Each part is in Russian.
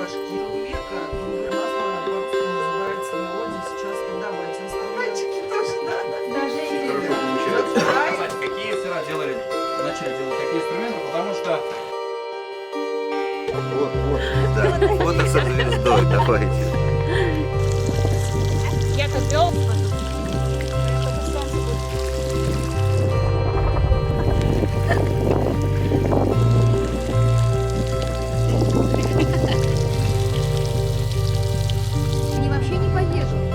башки века, прекрасно по-русски называется мелодия. Сейчас давайте инструментики тоже, да. Даже Хорошо получается. Кстати, какие начали делать такие инструменты, потому что... Да. Фото со звездой, давайте. я как биолог скажу. Они вообще не поддерживают.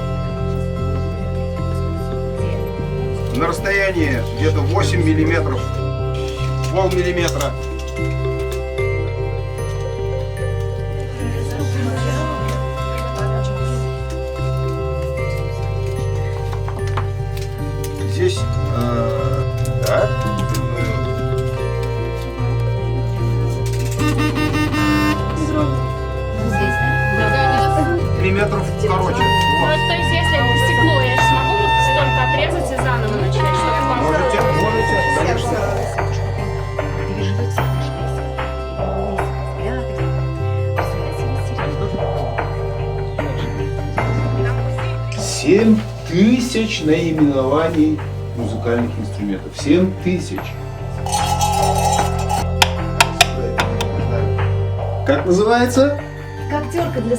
На расстоянии где-то 8 миллиметров, полмиллиметра. Здесь, да, миллиметров короче. То есть, если это стекло, я же смогу вот столько отрезать и заново начать, чтобы вам... Можете, конечно. 7000 наименований музыкальных инструментов. 7000. Как называется? Как терка для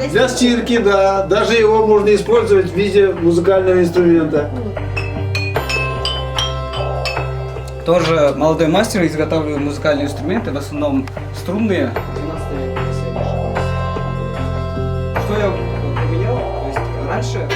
Для стирки, да. Даже его можно использовать в виде музыкального инструмента. Тоже молодой мастер, изготавливаю музыкальные инструменты, в основном струнные. Что я поменял? То есть раньше